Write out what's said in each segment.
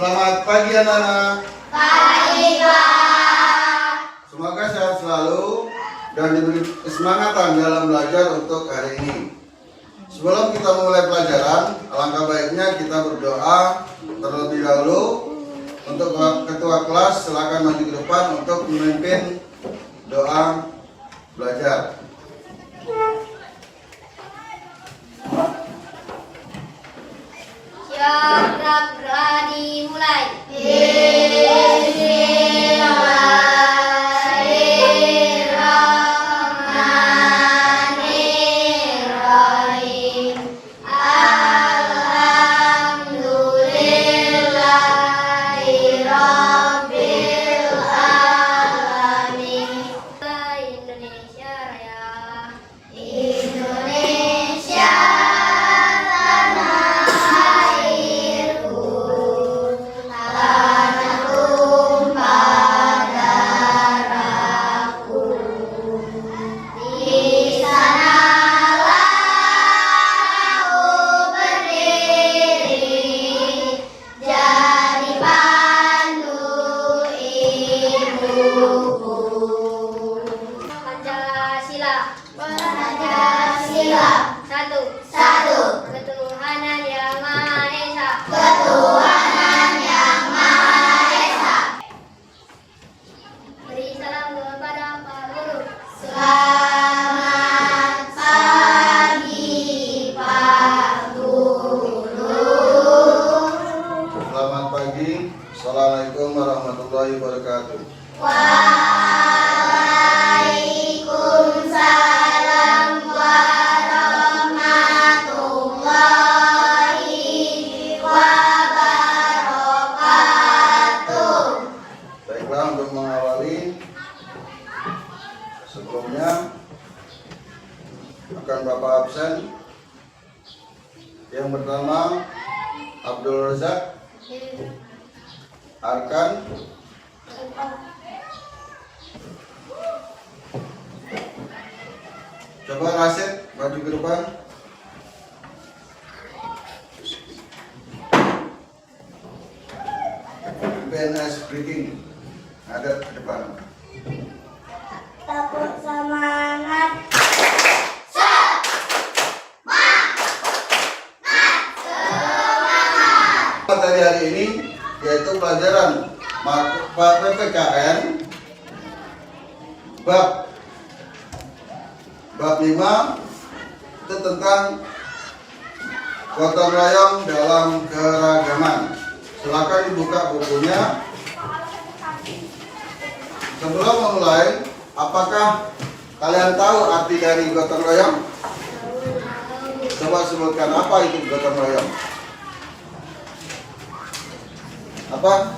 Selamat pagi anak-anak. Pagi, Pak. Semoga sehat selalu dan diberi kesemangatan dalam belajar untuk hari ini. Sebelum kita memulai pelajaran, alangkah baiknya kita berdoa terlebih dahulu. Untuk ketua kelas silakan maju ke depan untuk memimpin doa belajar. Siap, berdoa dimulai. Bismillahirrahmanirrahim. Alhamdulillahirabbil alamin. Indonesia Raya. Indonesia tanah airku, tanah tumpah darahku. Di sanalah aku berdiri, jadi pandu ibuku. Pancasila. Pancasila. Satu. Ketuhanan Yang Maha Esa. Ketuhanan Yang Maha Esa. Beri salam kepada Pak Guru. Selamat pagi, Pak Guru. Selamat pagi. Assalamualaikum warahmatullahi wabarakatuh. Waalaikumsalam warahmatullahi wabarakatuh. Baiklah, untuk mengawali sebelumnya akan Bapak absen. Yang pertama Abdul Razak, Arkan, coba Rasid maju ke depan. BNS Breaking ada ke depan. Tepuk semangat. Materi hari ini yaitu pelajaran PPKN bab 5 itu tentang gotong royong dalam keragaman. Silakan dibuka bukunya. Sebelum memulai, apakah kalian tahu arti dari gotong royong? Coba sebutkan apa itu gotong royong. Apa?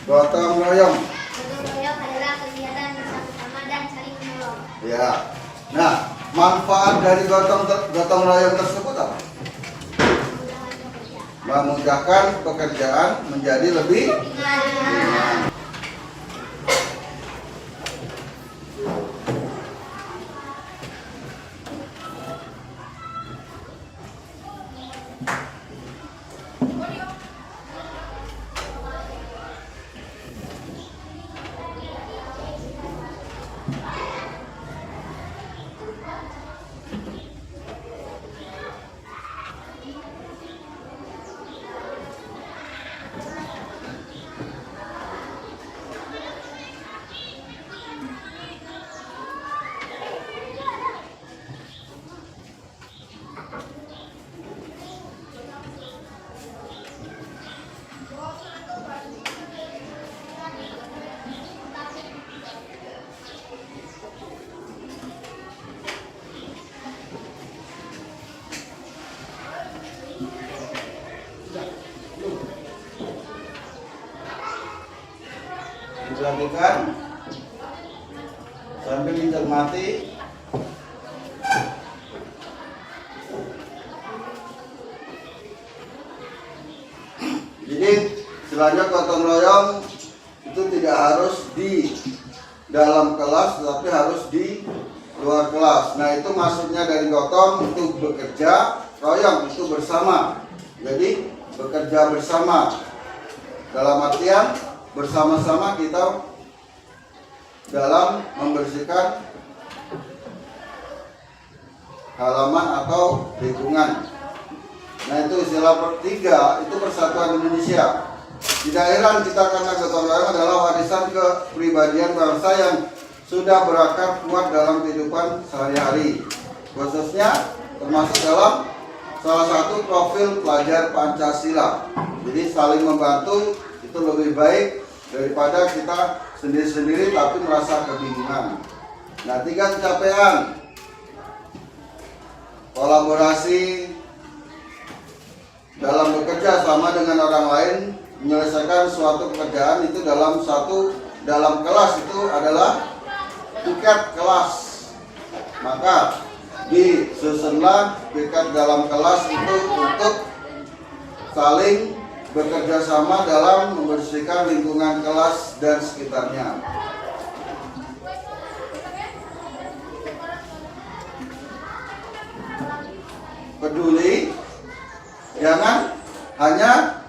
Gotong royong. Gotong royong adalah kegiatan bersama-sama dan saling menolong. Ya. Nah, manfaat dari gotong royong tersebut apa? Memudahkan pekerjaan menjadi lebih ringan. Diperhatikan sambil dicermati. Jadi istilahnya gotong royong itu tidak harus di dalam kelas, tetapi harus di luar kelas. Nah, itu maksudnya dari gotong itu bekerja, royong itu bersama. Jadi bekerja bersama. Dalam artian bersama-sama kita dalam membersihkan halaman atau lingkungan. Nah, itu istilah pertiga, itu Persatuan Indonesia. Tidak heran kita karena gotong royong adalah warisan kepribadian bangsa yang sudah berakar kuat dalam kehidupan sehari-hari, khususnya termasuk dalam salah satu profil pelajar Pancasila. Jadi saling membantu itu lebih baik daripada kita sendiri-sendiri tapi merasa kebingungan. Nah, 3 capaian: kolaborasi dalam bekerja sama dengan orang lain, menyelesaikan suatu pekerjaan itu dalam kelas itu adalah piket kelas. Maka disusunlah piket dalam kelas itu untuk saling bekerja sama dalam membersihkan lingkungan kelas dan sekitarnya. Peduli, jangan hanya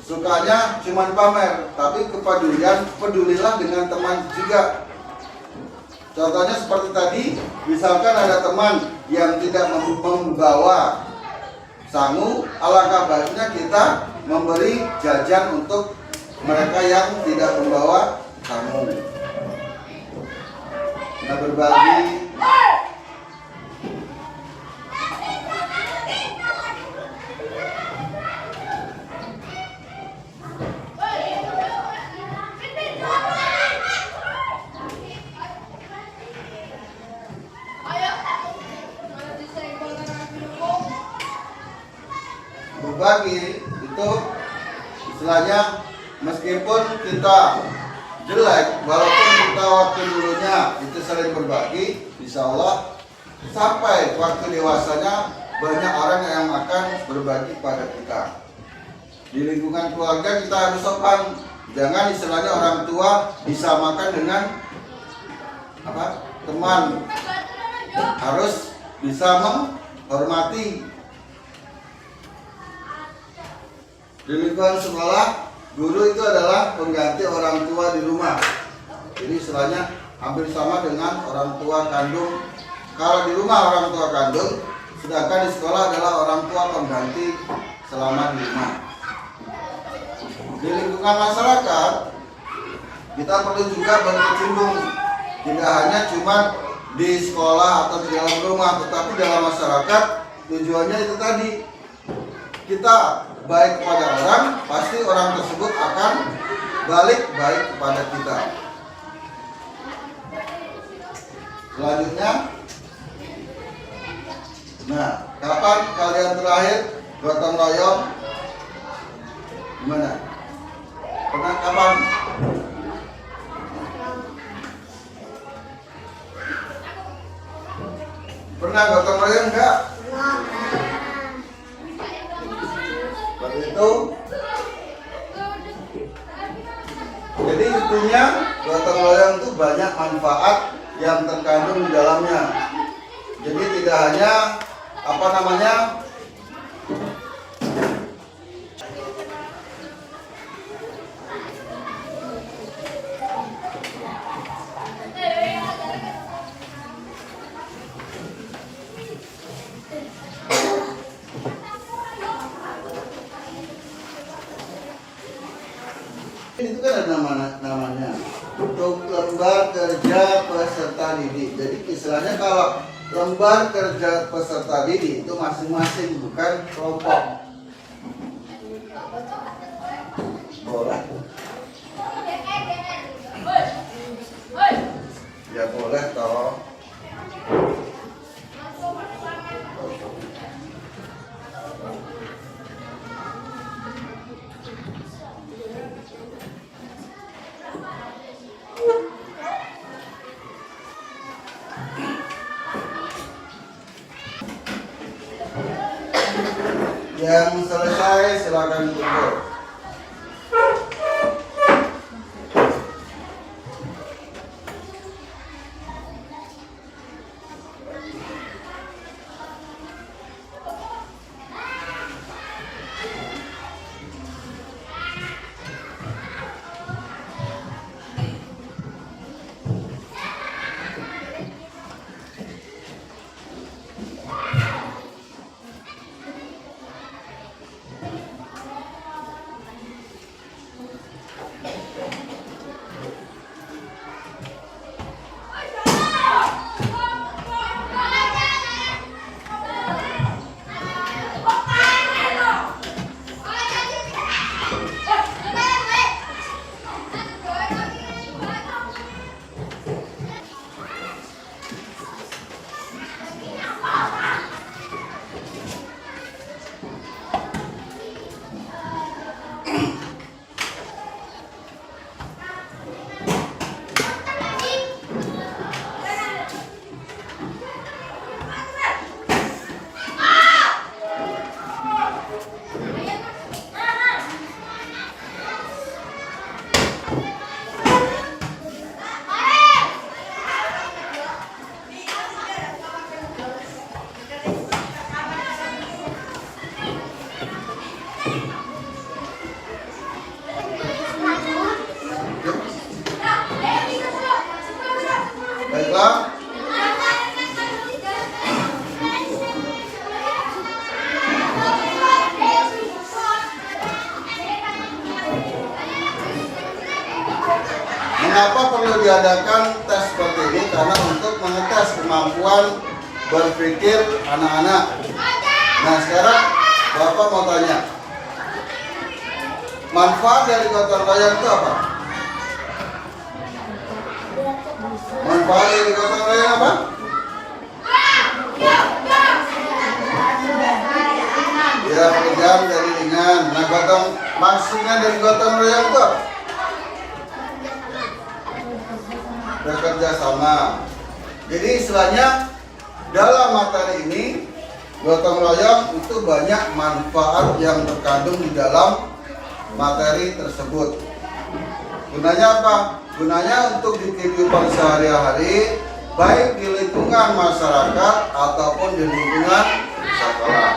sukanya cuman pamer, tapi pedulilah dengan teman juga. Contohnya seperti tadi, misalkan ada teman yang tidak membawa sangu, alangkah baiknya kita memberi jajan untuk mereka yang tidak membawa sangu. Nah, berbagi. Berbagi itu istilahnya meskipun kita jelek, walaupun kita waktu dulunya itu sering berbagi, insya Allah sampai waktu dewasanya banyak orang yang akan berbagi pada kita. Di lingkungan keluarga kita harus sopan, jangan istilahnya orang tua disamakan dengan teman, harus bisa menghormati. Di lingkungan sekolah, guru itu adalah pengganti orang tua di rumah. Jadi istilahnya hampir sama dengan orang tua kandung. Kalau di rumah orang tua kandung, sedangkan di sekolah adalah orang tua pengganti selama di rumah. Di lingkungan masyarakat, kita perlu juga berkecimpung. Tidak hanya cuma di sekolah atau di dalam rumah, tetapi dalam masyarakat tujuannya itu tadi. Kita baik kepada orang, pasti orang tersebut akan balik baik kepada kita. Selanjutnya, nah, kapan kalian terakhir gotong royong? Gimana? Pernah kapan? Pernah gotong royong enggak? Seperti itu. Jadi intinya gotong royong itu banyak manfaat yang terkandung di dalamnya. Jadi tidak hanya itu kan ada namanya untuk lembar kerja peserta didik. Jadi istilahnya kalau lembar kerja peserta didik itu masing-masing, bukan kelompok. Boleh? Ya boleh toh. Yang selesai silakan kumpul. Kenapa perlu diadakan tes seperti ini? Karena untuk mengetes kemampuan berpikir anak-anak. Nah, sekarang Bapak mau tanya, manfaat dari gotong royong itu apa? Manfaat dari gotong royong apa? Ya, pekerjaan jadi ringan. Nah, maksudnya dari gotong royong itu apa? Bekerja sama. Jadi istilahnya dalam materi ini gotong royong itu banyak manfaat yang terkandung di dalam materi tersebut. Gunanya apa? Gunanya untuk di kehidupan sehari-hari, baik di lingkungan masyarakat ataupun di lingkungan sekolah.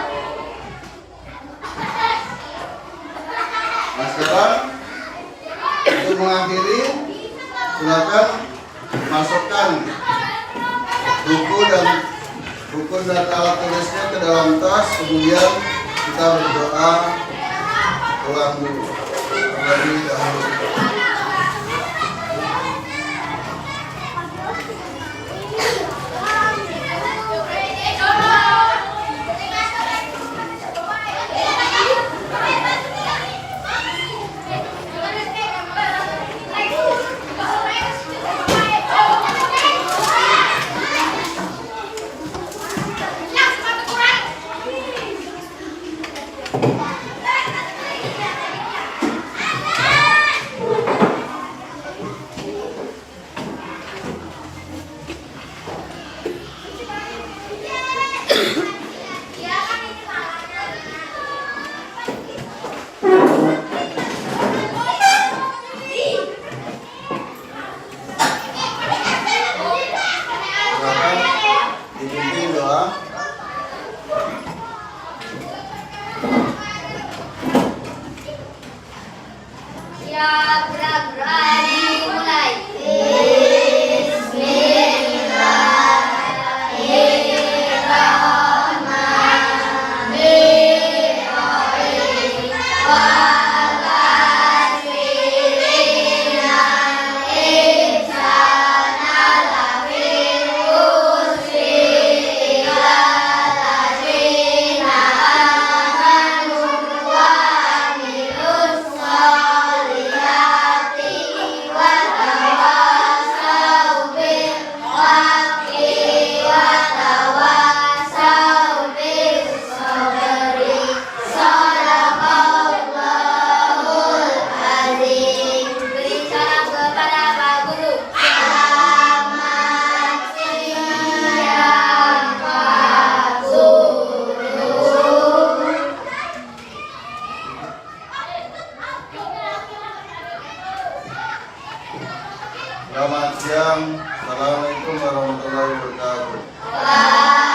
Nah, sekarang untuk mengakhiri, silakan masukkan buku dan alat tulisnya ke dalam tas, kemudian kita berdoa pulang dulu terlebih dahulu. Dipimpin doa. Ya, gerak-gerak dimulai. Selamat siang. Assalamualaikum warahmatullahi wabarakatuh.